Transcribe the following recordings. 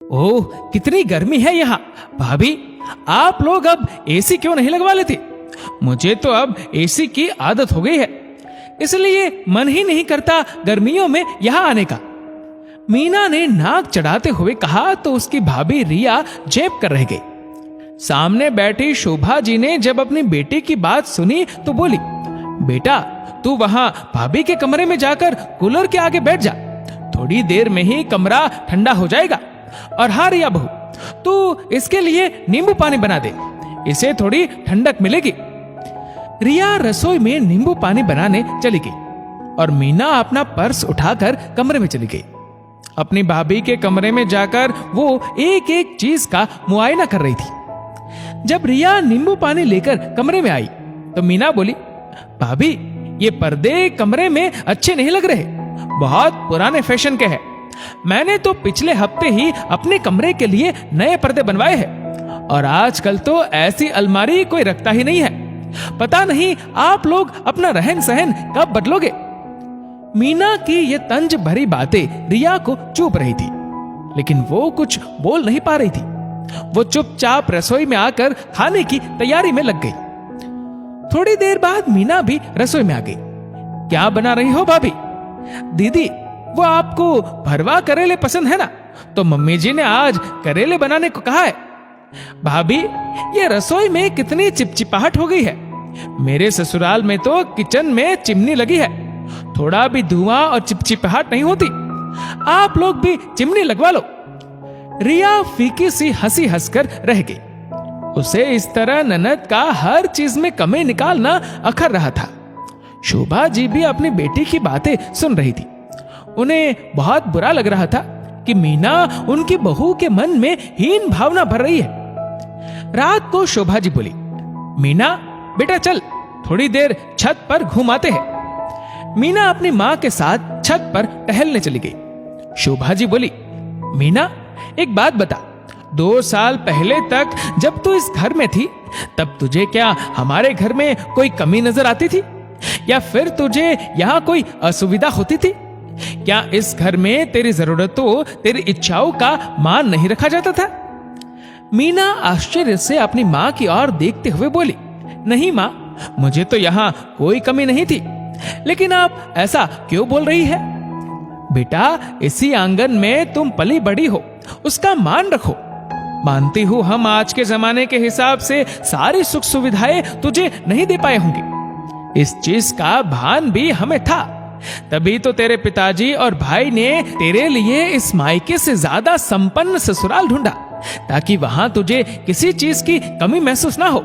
ओह, कितनी गर्मी है यहाँ। भाभी, आप लोग अब एसी क्यों नहीं लगवा लेते? मुझे तो अब एसी की आदत हो गई है, इसलिए मन ही नहीं करता गर्मियों में यहाँ आने का। मीना ने नाक चढ़ाते हुए कहा तो उसकी भाभी रिया जेब कर रह गई। सामने बैठी शोभा जी ने जब अपनी बेटी की बात सुनी तो बोली, बेटा तू वहां भाभी के कमरे में जाकर कूलर के आगे बैठ जा, थोड़ी देर में ही कमरा ठंडा हो जाएगा। और हाँ रिया बहू, तू इसके लिए नींबू पानी बना दे, इसे थोड़ी ठंडक मिलेगी। रिया रसोई में नींबू पानी बनाने चली गई और मीना अपना पर्स उठाकर कमरे में चली गई। अपनी भाभी के कमरे में जाकर वो एक एक चीज का मुआयना कर रही थी। जब रिया नींबू पानी लेकर कमरे में आई तो मीना बोली, भाभी ये पर्दे कमरे में अच्छे नहीं लग रहे, बहुत पुराने फैशन के हैं। मैंने तो पिछले हफ्ते ही अपने कमरे के लिए नए पर्दे बनवाए हैं और आजकल तो ऐसी अलमारी कोई रखता ही नहीं है। पता नहीं आप लोग अपना रहन सहन कब बदलोगे। मीना की ये तंज भरी बातें रिया को चुप रही थी, लेकिन वो कुछ बोल नहीं पा रही थी। वो चुपचाप रसोई में आकर खाने की तैयारी में लग गई। थोड़ी देर बाद मीना भी रसोई में आ गई। क्या बना रही हो भाभी? दीदी, वो आपको भरवा करेले पसंद है ना, तो मम्मी जी ने आज करेले बनाने को कहा है। भाभी, ये रसोई में कितनी चिपचिपाहट हो गई है। मेरे ससुराल में तो किचन में चिमनी लगी है, थोड़ा भी धुआं और चिपचिपाहट नहीं होती। आप लोग भी चिमनी लगवा लो। रिया फीकी सी हंसी हंसकर रह गई। उसे इस तरह ननद का हर चीज में कमी निकालना अखर रहा था। शोभा जी भी अपनी बेटी की बातें सुन रही थी। उन्हें बहुत बुरा लग रहा था कि मीना उनकी बहू के मन में हीन भावना भर रही है। रात को शोभा जी बोली, मीना बेटा चल, थोड़ी देर छत पर घुमाते हैं। मीना अपनी माँ के साथ छत पर टहलने चली गई। शोभा जी बोली, मीना एक बात बता, 2 साल पहले तक जब तू इस घर में थी तब तुझे क्या हमारे घर में कोई कमी नजर आती थी, या फिर तुझे यहाँ कोई असुविधा होती थी? क्या इस घर में तेरी जरूरतों, तेरी इच्छाओं का मान नहीं रखा जाता था? मीना आश्चर्य से अपनी माँ की ओर देखते हुए बोली, नहीं माँ, मुझे तो यहाँ कोई कमी नहीं थी, लेकिन आप ऐसा क्यों बोल रही है? बेटा, इसी आंगन में तुम पली बड़ी हो, उसका मान रखो। मानती हूं हम आज के जमाने के हिसाब से सारी सुख सुविधाएं तुझे नहीं दे पाए होंगे। इस चीज का भान भी हमें था, तभी तो तेरे पिताजी और भाई ने तेरे लिए इस मायके से ज्यादा संपन्न ससुराल ढूंढा, ताकि वहां तुझे किसी चीज की कमी महसूस ना हो।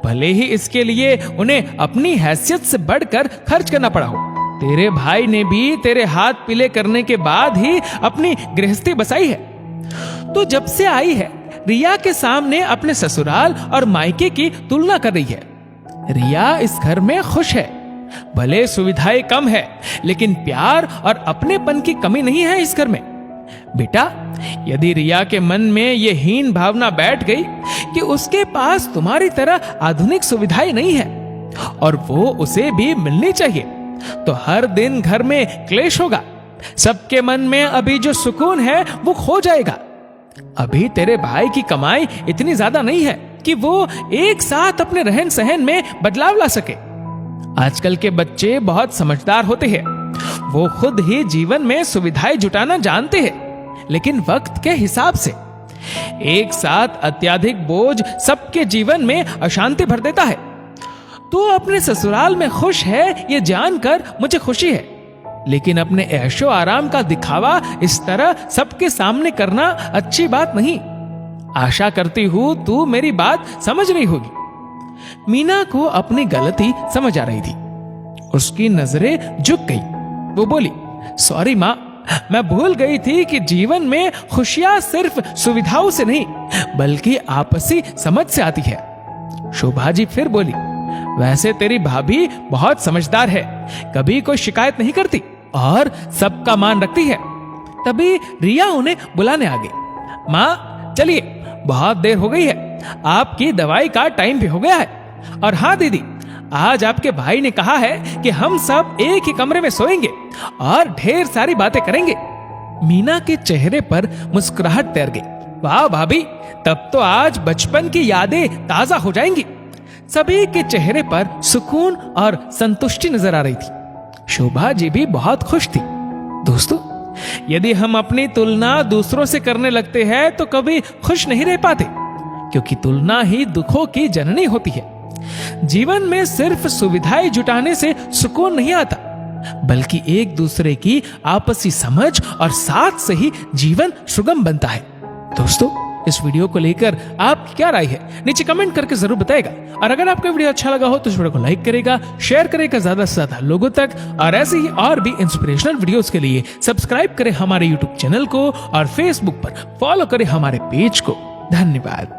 भले ही इसके लिए उन्हें अपनी हैसियत से बढ़कर खर्च करना पड़ा हो। तेरे भाई ने भी तेरे हाथ पीले करने के बाद ही अपनी गृहस्थी बसाई है। तो जब से आई है, रिया के सामने अपने ससुराल और मायके की तुलना कर रही है। रिया इस घर में खुश है, भले सुविधाएं कम है, लेकिन प्यार और अपनेपन की कमी नहीं है इस घर में। बेटा, यदि रिया के मन में ये हीन भावना बैठ गई कि उसके पास तुम्हारी तरह आधुनिक सुविधाएं नहीं है और वो उसे भी मिलनी चाहिए, तो हर दिन घर में क्लेश होगा। सबके मन में अभी जो सुकून है वो खो जाएगा। अभी तेरे भाई की कमाई इतनी ज्यादा नहीं है कि वो एक साथ अपने रहन सहन में बदलाव ला सके। आजकल के बच्चे बहुत समझदार होते हैं, वो खुद ही जीवन में सुविधाएं जुटाना जानते हैं, लेकिन वक्त के हिसाब से। एक साथ अत्यधिक बोझ सबके जीवन में अशांति भर देता है। तू अपने ससुराल में खुश है ये जानकर मुझे खुशी है, लेकिन अपने ऐशो आराम का दिखावा इस तरह सबके सामने करना अच्छी बात नहीं। आशा करती हूं तू मेरी बात समझ रही होगी। मीना को अपनी गलती समझ आ रही थी। उसकी नजरें झुक गई। वो बोली, सॉरी माँ, मैं भूल गई थी कि जीवन में खुशियां सिर्फ सुविधाओं से नहीं बल्कि आपसी समझ से आती है। शोभा जी फिर बोली, वैसे तेरी भाभी बहुत समझदार है, कभी कोई शिकायत नहीं करती और सबका मान रखती है। तभी रिया उन्हें बुलाने आ गई। माँ चलिए, बहुत देर हो गई है, आपकी दवाई का टाइम भी हो गया है। और हाँ दीदी, आज आपके भाई ने कहा है कि हम सब एक ही कमरे में सोएंगे और ढेर सारी बातें करेंगे। मीना के चेहरे पर मुस्कुराहट तैर गई। वाह भाभी, तब तो आज बचपन की यादें ताजा हो जाएंगी। सभी के चेहरे पर सुकून और संतुष्टि नजर आ रही थी। शोभा जी भी बहुत खुश थी। दोस्तों, यदि हम अपनी तुलना दूसरों से करने लगते हैं तो कभी खुश नहीं रह पाते, क्योंकि तुलना ही दुखों की जननी होती है। जीवन में सिर्फ सुविधाएं जुटाने से सुकून नहीं आता, बल्कि एक दूसरे की आपसी समझ और साथ से ही जीवन सुगम बनता है। दोस्तों, इस वीडियो को लेकर आपकी क्या राय है, नीचे कमेंट करके जरूर बताएगा। और अगर आपको वीडियो अच्छा लगा हो तो इस वीडियो को लाइक करेगा, शेयर करेगा ज्यादा से ज्यादा लोगों तक। और ऐसे ही और भी इंस्पिरेशनल वीडियोस के लिए सब्सक्राइब करें हमारे यूट्यूब चैनल को और फेसबुक पर फॉलो करें हमारे पेज को। धन्यवाद।